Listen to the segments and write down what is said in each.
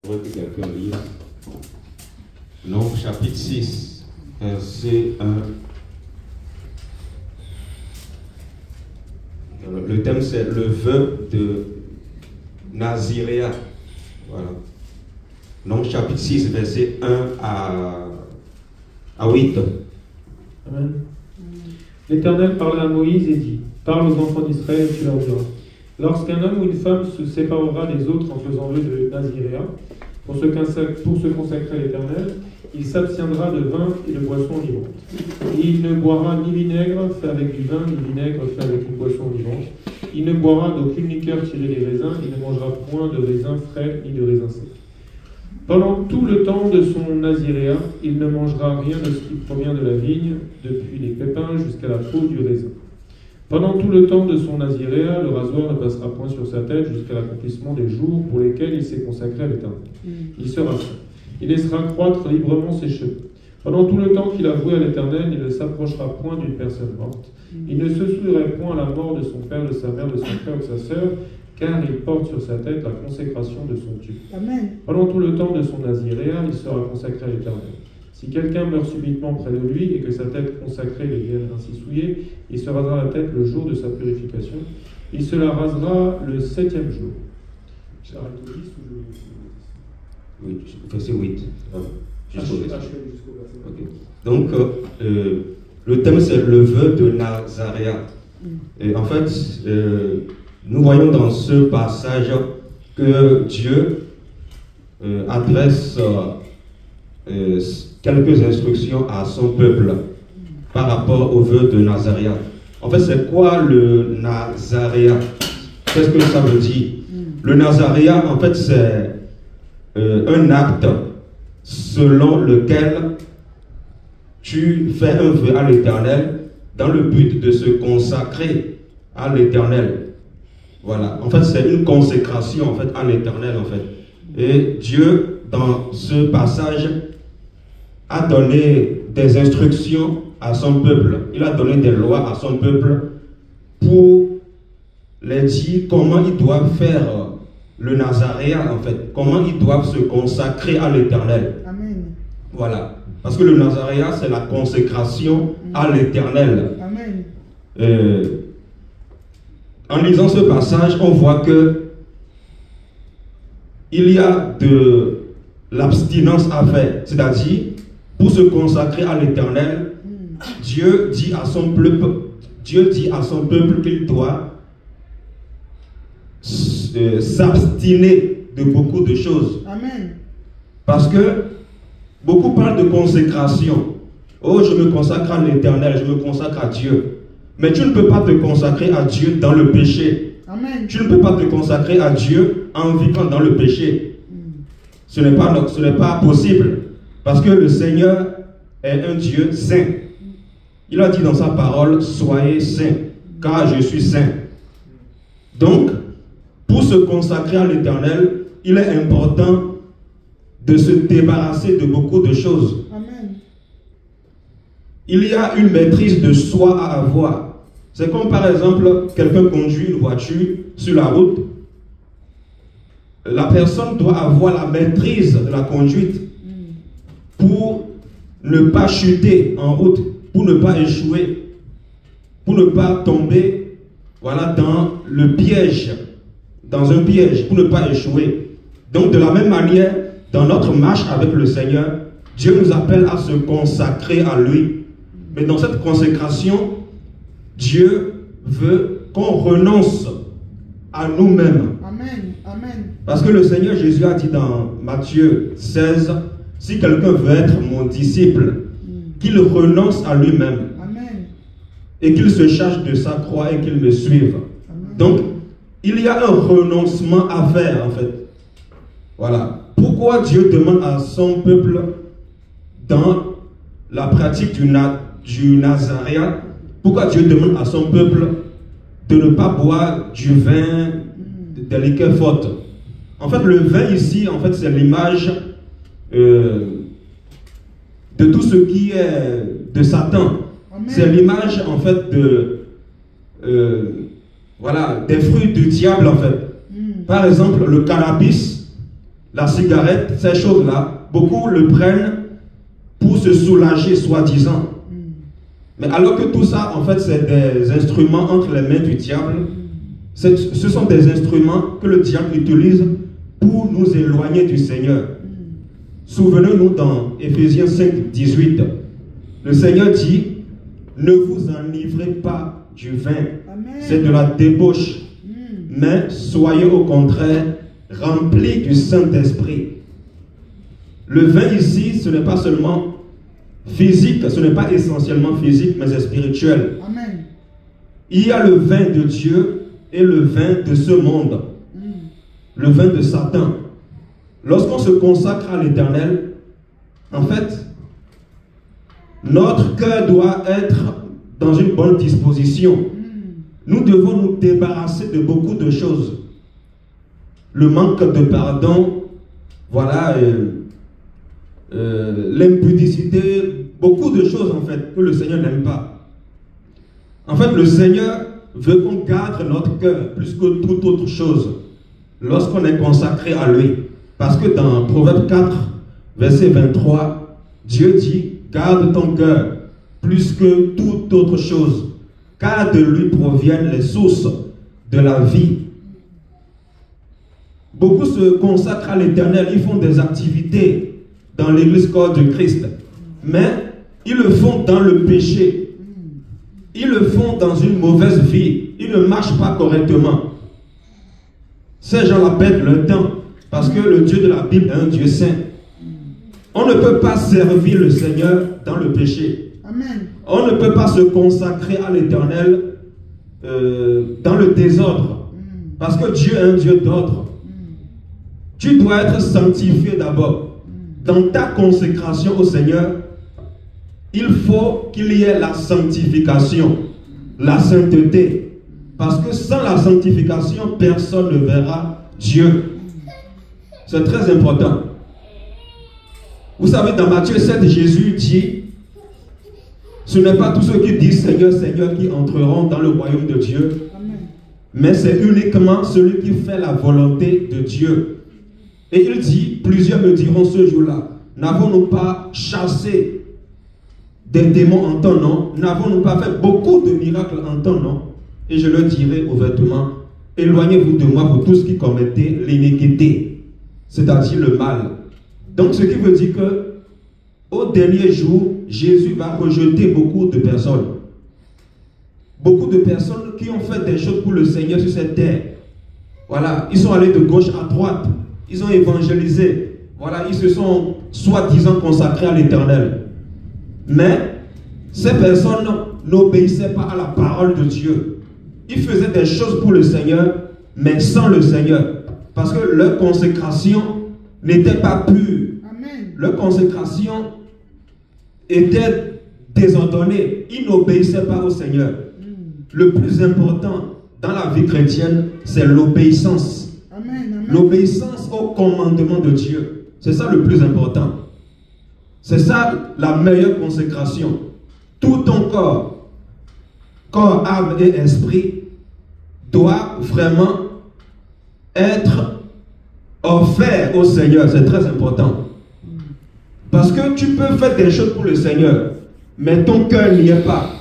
J'aimerais que quelqu'un lise Nombre chapitre 6, verset 1. Le thème c'est le vœu de Naziréa. Voilà. Nombre chapitre 6, verset 1 à 8. Amen. L'Éternel parla à Moïse et dit: Parle aux enfants d'Israël et tu leur diras: Lorsqu'un homme ou une femme se séparera des autres en faisant vœu de Naziréa, pour se consacrer à l'Éternel, il s'abstiendra de vin et de boisson vivante. Et il ne boira ni vinaigre fait avec du vin, ni vinaigre fait avec une boisson vivante. Il ne boira d'aucune liqueur tirée des raisins, il ne mangera point de raisins frais ni de raisins secs. Pendant tout le temps de son naziréa, il ne mangera rien de ce qui provient de la vigne, depuis les pépins jusqu'à la peau du raisin. Pendant tout le temps de son naziréa, le rasoir ne passera point sur sa tête jusqu'à l'accomplissement des jours pour lesquels il s'est consacré à l'Éternel. Il sera saint. Il laissera croître librement ses cheveux. Pendant tout le temps qu'il a voué à l'Éternel, il ne s'approchera point d'une personne morte. Il ne se souillerait point à la mort de son père, de sa mère, de son frère ou de sa sœur, car il porte sur sa tête la consécration de son Dieu. Amen. Pendant tout le temps de son naziréa, il sera consacré à l'Éternel. Si quelqu'un meurt subitement près de lui et que sa tête consacrée devienne ainsi souillée, il se rasera la tête le jour de sa purification. Il se la rasera le 7e jour. J'arrête au 10 ou je... Oui, verset 8. Jusqu'au verset. Okay. Donc, le thème c'est le vœu de Nazaréa. Et en fait, nous voyons dans ce passage que Dieu adresse quelques instructions à son peuple par rapport au vœu de Nazaréa. En fait, c'est quoi le Nazaréa? Qu'est-ce que ça veut dire? Le Nazaréa, en fait, c'est un acte selon lequel tu fais un vœu à l'Éternel dans le but de se consacrer à l'Éternel. Voilà. En fait, c'est une consécration en fait, à l'Éternel. En fait. Et Dieu, dans ce passage, a donné des instructions à son peuple. Il a donné des lois à son peuple pour les dire comment ils doivent faire le Nazaréa, en fait. Comment ils doivent se consacrer à l'Éternel. Amen. Voilà. Parce que le Nazaréa, c'est la consécration à l'Éternel. Amen. En lisant ce passage, on voit que il y a de l'abstinence à faire. C'est-à-dire, pour se consacrer à l'Éternel, Dieu dit à son peuple qu'il doit s'abstiner de beaucoup de choses. Amen. Parce que beaucoup parlent de consécration. Oh, je me consacre à l'Éternel, je me consacre à Dieu. Mais tu ne peux pas te consacrer à Dieu dans le péché. Amen. Tu ne peux pas te consacrer à Dieu en vivant dans le péché. Ce n'est pas possible. Parce que le Seigneur est un Dieu saint. Il a dit dans sa parole, soyez saints, car je suis saint. Donc, pour se consacrer à l'Éternel, il est important de se débarrasser de beaucoup de choses. Amen. Il y a une maîtrise de soi à avoir. C'est comme par exemple, quelqu'un conduit une voiture sur la route. La personne doit avoir la maîtrise de la conduite pour ne pas chuter en route, pour ne pas échouer, pour ne pas tomber, voilà, dans le piège, dans un piège, pour ne pas échouer. Donc de la même manière, dans notre marche avec le Seigneur, Dieu nous appelle à se consacrer à lui. Mais dans cette consécration, Dieu veut qu'on renonce à nous-mêmes. Amen. Amen. Parce que le Seigneur Jésus a dit dans Matthieu 16, si quelqu'un veut être mon disciple, qu'il renonce à lui-même. Amen. Et qu'il se charge de sa croix et qu'il me suive. Amen. Donc, il y a un renoncement à faire en fait. Voilà. Pourquoi Dieu demande à son peuple dans la pratique du Nazaréa, pourquoi Dieu demande à son peuple de ne pas boire du vin, des liqueurs fortes? En fait, le vin ici, en fait, c'est l'image de tout ce qui est de Satan. C'est l'image, en fait, voilà, des fruits du diable, en fait. Par exemple, le cannabis la cigarette, ces choses-là, beaucoup le prennent pour se soulager, soi-disant. Mais alors que tout ça, en fait, c'est des instruments entre les mains du diable. Ce sont des instruments que le diable utilise pour nous éloigner du Seigneur. Souvenez-nous dans Éphésiens 5, 18. Le Seigneur dit, ne vous enivrez pas du vin. C'est de la débauche. Mais soyez au contraire remplis du Saint-Esprit. Le vin ici, ce n'est pas seulement physique, ce n'est pas essentiellement physique, mais c'est spirituel. Amen. Il y a le vin de Dieu et le vin de ce monde. Le vin de Satan. Lorsqu'on se consacre à l'Éternel, en fait, notre cœur doit être dans une bonne disposition. Nous devons nous débarrasser de beaucoup de choses. Le manque de pardon, voilà, l'impudicité, beaucoup de choses en fait que le Seigneur n'aime pas. En fait, le Seigneur veut qu'on garde notre cœur plus que toute autre chose lorsqu'on est consacré à lui. Parce que dans Proverbe 4, verset 23, Dieu dit, garde ton cœur plus que toute autre chose, car de lui proviennent les sources de la vie. Beaucoup se consacrent à l'Éternel, ils font des activités dans l'église corps de Christ, mais ils le font dans le péché. Ils le font dans une mauvaise vie. Ils ne marchent pas correctement. Ces gens-là perdent leur temps parce que le Dieu de la Bible est un Dieu saint. On ne peut pas servir le Seigneur dans le péché. Amen. On ne peut pas se consacrer à l'Éternel dans le désordre. Parce que Dieu est un Dieu d'ordre. Tu dois être sanctifié d'abord. Dans ta consécration au Seigneur, il faut qu'il y ait la sanctification, la sainteté. Parce que sans la sanctification, personne ne verra Dieu. C'est très important. Vous savez, dans Matthieu 7, Jésus dit, ce n'est pas tous ceux qui disent Seigneur, Seigneur qui entreront dans le royaume de Dieu, mais c'est uniquement celui qui fait la volonté de Dieu. Et il dit, plusieurs me diront ce jour-là, n'avons-nous pas chassé des démons en ton nom? N'avons-nous pas fait beaucoup de miracles en ton nom? Et je leur dirai ouvertement, éloignez-vous de moi, vous tous qui commettez l'iniquité, c'est-à-dire le mal. Donc ce qui veut dire que au dernier jour, Jésus va rejeter beaucoup de personnes. Beaucoup de personnes qui ont fait des choses pour le Seigneur sur cette terre. Voilà, ils sont allés de gauche à droite. Ils ont évangélisé. Voilà, ils se sont soi-disant consacrés à l'Éternel. Mais ces personnes n'obéissaient pas à la parole de Dieu. Ils faisaient des choses pour le Seigneur, mais sans le Seigneur. Parce que leur consécration n'était pas pure. Amen. Leur consécration était désordonnée. Ils n'obéissaient pas au Seigneur. Le plus important dans la vie chrétienne, c'est l'obéissance. L'obéissance au commandement de Dieu. C'est ça le plus important. C'est ça la meilleure consécration. Tout ton corps, âme et esprit, doit vraiment être offert au Seigneur. C'est très important. Parce que tu peux faire des choses pour le Seigneur, mais ton cœur n'y est pas.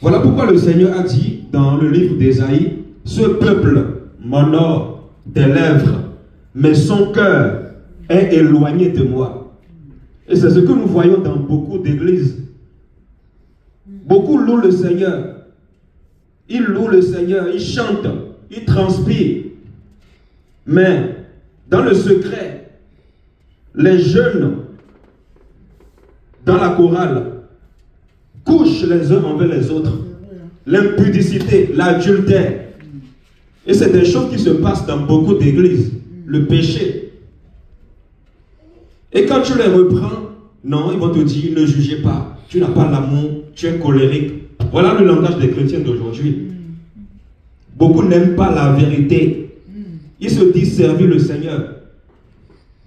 Voilà pourquoi le Seigneur a dit dans le livre d'Ésaïe, ce peuple m'honore des lèvres, mais son cœur est éloigné de moi. Et c'est ce que nous voyons dans beaucoup d'églises. Beaucoup louent le Seigneur. Ils louent le Seigneur, ils chantent, ils transpirent. Mais dans le secret, les jeunes dans la chorale couchent les uns envers les autres. L'impudicité, l'adultère. Et c'est des choses qui se passent dans beaucoup d'églises. Le péché. Et quand tu les reprends, non, ils vont te dire, ne jugez pas. Tu n'as pas l'amour, tu es colérique. Voilà le langage des chrétiens d'aujourd'hui. Beaucoup n'aiment pas la vérité. Ils se disent servir le Seigneur.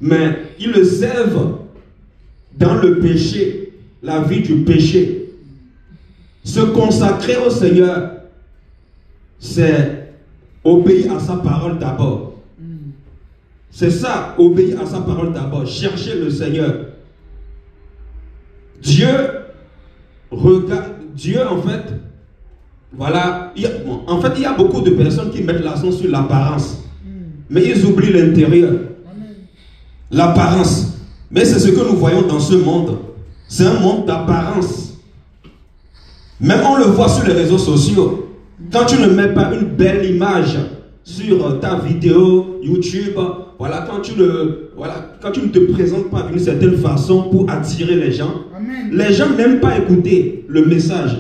Mais ils le servent dans le péché, la vie du péché. Se consacrer au Seigneur, c'est obéir à sa parole d'abord. C'est ça, obéir à sa parole d'abord, chercher le Seigneur. Dieu regarde, Dieu en fait, voilà, il y a beaucoup de personnes qui mettent l'accent sur l'apparence, mais ils oublient l'intérieur. L'apparence. Mais c'est ce que nous voyons dans ce monde. C'est un monde d'apparence. Même on le voit sur les réseaux sociaux. Quand tu ne mets pas une belle image sur ta vidéo YouTube, voilà, quand tu ne te présentes pas d'une certaine façon pour attirer les gens, les gens n'aiment pas écouter le message.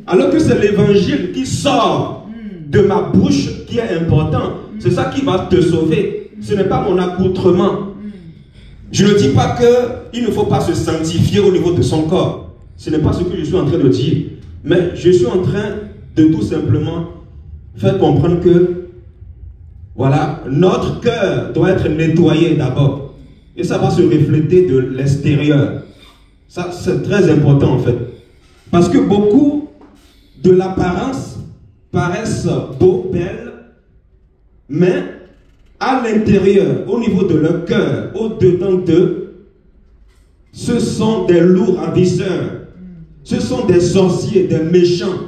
Alors que c'est l'évangile qui sort de ma bouche qui est important. C'est ça qui va te sauver. Ce n'est pas mon accoutrement. Je ne dis pas qu'il ne faut pas se sanctifier au niveau de son corps. Ce n'est pas ce que je suis en train de dire. Mais je suis en train de tout simplement faire comprendre que, voilà, notre cœur doit être nettoyé d'abord. Et ça va se refléter de l'extérieur. Ça, c'est très important en fait. Parce que beaucoup de l'apparence paraissent beaux, belles, mais à l'intérieur, au niveau de leur cœur, au-dedans d'eux, ce sont des loups ravisseurs. Ce sont des sorciers, des méchants.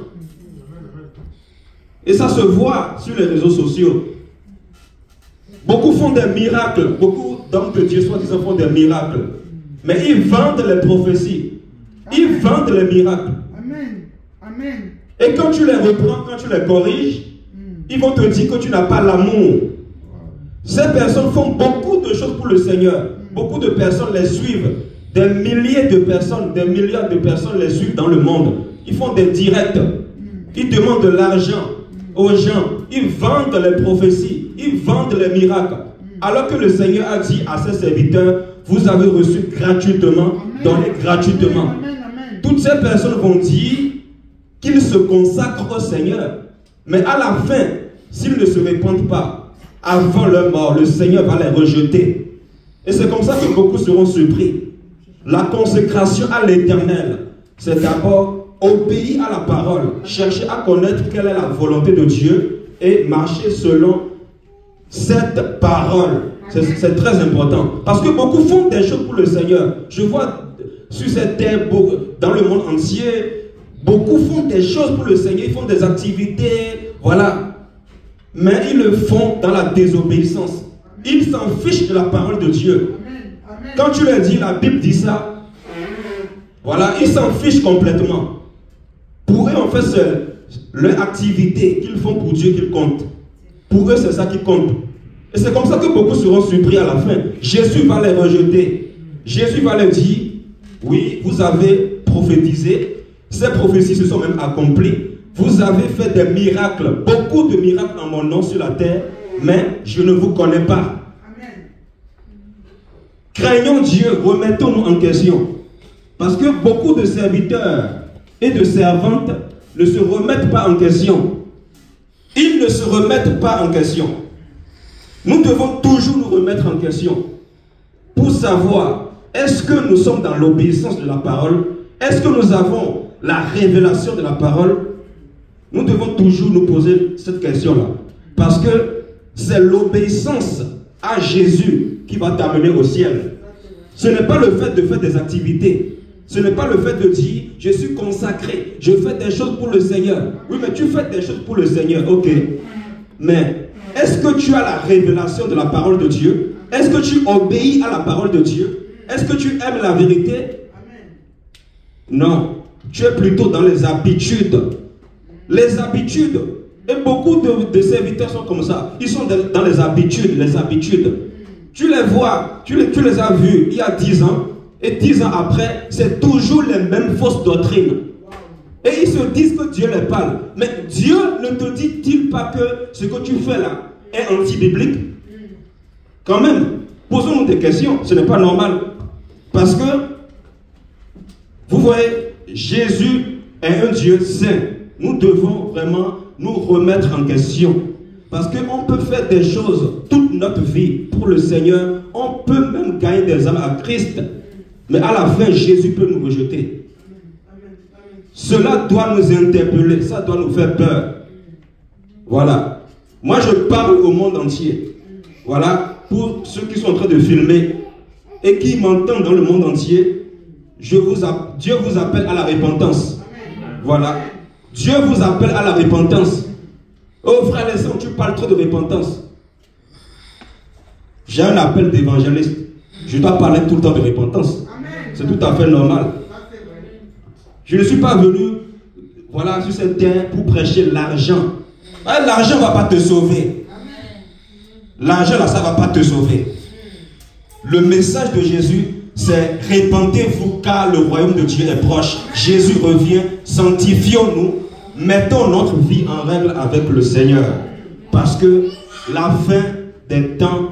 Et ça se voit sur les réseaux sociaux. Beaucoup font des miracles. Beaucoup d'hommes de Dieu, soi-disant, font des miracles. Mais ils vendent les prophéties. Ils vendent les miracles. Amen. Amen. Et quand tu les reprends, quand tu les corriges, ils vont te dire que tu n'as pas l'amour. Ces personnes font beaucoup de choses pour le Seigneur. Beaucoup de personnes les suivent. Des milliers de personnes, des milliards de personnes les suivent dans le monde. Ils font des directs. Ils demandent de l'argent aux gens. Ils vendent les prophéties. Ils vendent les miracles. Alors que le Seigneur a dit à ses serviteurs, vous avez reçu gratuitement, donnez gratuitement. Toutes ces personnes vont dire qu'ils se consacrent au Seigneur. Mais à la fin, s'ils ne se répandent pas, avant leur mort, le Seigneur va les rejeter. Et c'est comme ça que beaucoup seront surpris. La consécration à l'Éternel, c'est d'abord obéir à la parole, chercher à connaître quelle est la volonté de Dieu et marcher selon cette parole. C'est très important. Parce que beaucoup font des choses pour le Seigneur. Je vois sur cette terre, dans le monde entier, beaucoup font des choses pour le Seigneur. Ils font des activités, voilà. Mais ils le font dans la désobéissance. Ils s'en fichent de la parole de Dieu. Quand tu leur dis, la Bible dit ça, voilà, ils s'en fichent complètement. Pour eux, en fait, c'est leur activité qu'ils font pour Dieu qu'ils comptent. Pour eux, c'est ça qui compte. Et c'est comme ça que beaucoup seront surpris à la fin. Jésus va les rejeter. Jésus va leur dire, oui, vous avez prophétisé, ces prophéties se sont même accomplies. Vous avez fait des miracles, beaucoup de miracles en mon nom sur la terre, mais je ne vous connais pas. Amen. Craignons Dieu, remettons-nous en question. Parce que beaucoup de serviteurs et de servantes ne se remettent pas en question. Ils ne se remettent pas en question. Nous devons toujours nous remettre en question pour savoir, est-ce que nous sommes dans l'obéissance de la parole? Est-ce que nous avons la révélation de la parole? Nous devons toujours nous poser cette question-là. Parce que c'est l'obéissance à Jésus qui va t'amener au ciel. Ce n'est pas le fait de faire des activités. Ce n'est pas le fait de dire, je suis consacré, je fais des choses pour le Seigneur. Oui, mais tu fais des choses pour le Seigneur, ok. Mais est-ce que tu as la révélation de la parole de Dieu? Est-ce que tu obéis à la parole de Dieu? Est-ce que tu aimes la vérité? Non. Tu es plutôt dans les habitudes. Les habitudes. Et beaucoup de serviteurs sont comme ça. Ils sont dans les habitudes. Les habitudes. Tu les vois, tu les as vus il y a 10 ans. Et 10 ans après, c'est toujours les mêmes fausses doctrines. Et ils se disent que Dieu les parle. Mais Dieu ne te dit-il pas que ce que tu fais là est anti-biblique? Quand même, posons-nous des questions. Ce n'est pas normal. Parce que, vous voyez, Jésus est un Dieu saint. Nous devons vraiment nous remettre en question. Parce qu'on peut faire des choses toute notre vie pour le Seigneur. On peut même gagner des âmes à Christ. Mais à la fin, Jésus peut nous rejeter. Cela doit nous interpeller. Ça doit nous faire peur. Voilà. Moi, je parle au monde entier. Voilà. pour ceux qui sont en train de filmer et qui m'entendent dans le monde entier, Dieu vous appelle à la repentance. Voilà. Dieu vous appelle à la repentance. Oh frère et sœurs, tu parles trop de repentance. J'ai un appel d'évangéliste. Je dois parler tout le temps de repentance. C'est tout à fait normal. Je ne suis pas venu, voilà, sur cette terre pour prêcher l'argent. L'argent ne va pas te sauver. L'argent là, ça ne va pas te sauver. Le message de Jésus, c'est répentez-vous car le royaume de Dieu est proche. Jésus revient, sanctifions-nous, mettons notre vie en règle avec le Seigneur. Parce que la fin des temps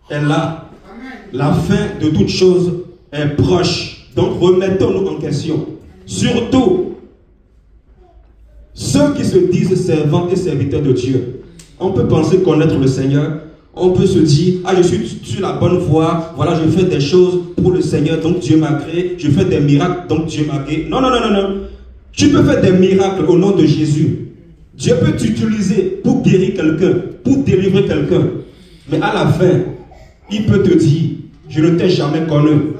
est là. La fin de toutes choses est proche. Donc remettons-nous en question. Surtout, ceux qui se disent servants et serviteurs de Dieu. On peut penser connaître le Seigneur. On peut se dire, ah, je suis sur la bonne voie, voilà, je fais des choses pour le Seigneur, donc Dieu m'a créé, je fais des miracles, donc Dieu m'a créé. Non, non, non, non, non. Tu peux faire des miracles au nom de Jésus. Dieu peut t'utiliser pour guérir quelqu'un, pour délivrer quelqu'un. Mais à la fin, il peut te dire, je ne t'ai jamais connu.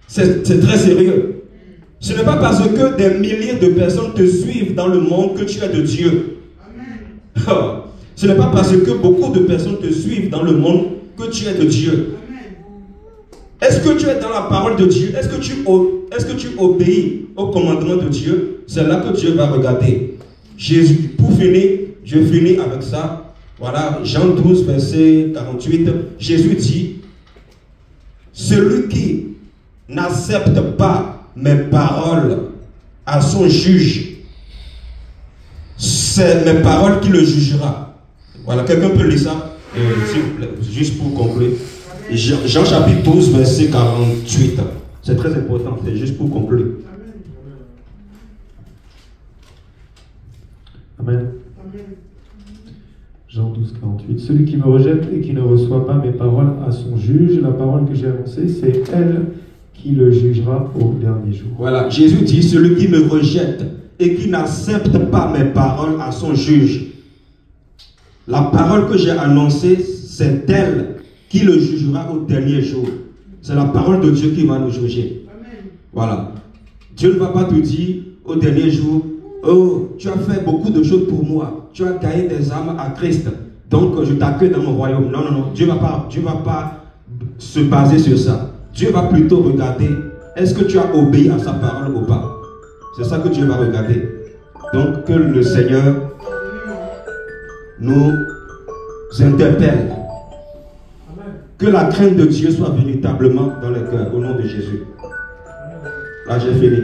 C'est très sérieux. Ce n'est pas parce que des milliers de personnes te suivent dans le monde que tu es de Dieu. Oh. Ce n'est pas parce que beaucoup de personnes te suivent dans le monde que tu es de Dieu. Est-ce que tu es dans la parole de Dieu? Est-ce que tu obéis au commandement de Dieu? C'est là que Dieu va regarder. Jésus, pour finir, je finis avec ça. Voilà, Jean 12, verset 48. Jésus dit, celui qui n'accepte pas mes paroles à son juge, c'est mes paroles qui le jugera. Voilà, quelqu'un peut lire ça, s'il vous plaît, juste pour conclure. Jean chapitre 12, verset 48. C'est très important, c'est juste pour conclure. Amen. Jean 12, 48. Celui qui me rejette et qui ne reçoit pas mes paroles à son juge, la parole que j'ai annoncée, c'est elle qui le jugera au dernier jour. Voilà, Jésus dit, celui qui me rejette et qui n'accepte pas mes paroles à son juge. La parole que j'ai annoncée, c'est elle qui le jugera au dernier jour. C'est la parole de Dieu qui va nous juger. Amen. Voilà. Dieu ne va pas te dire au dernier jour, oh, tu as fait beaucoup de choses pour moi. Tu as gagné des âmes à Christ. Donc, je t'accueille dans mon royaume. Non, non, non. Dieu ne va pas se baser sur ça. Dieu va plutôt regarder, est-ce que tu as obéi à sa parole ou pas? C'est ça que Dieu va regarder. Donc, que le Seigneur nous interpelle. Que la crainte de Dieu soit véritablement dans les cœurs, au nom de Jésus. Là, j'ai fini.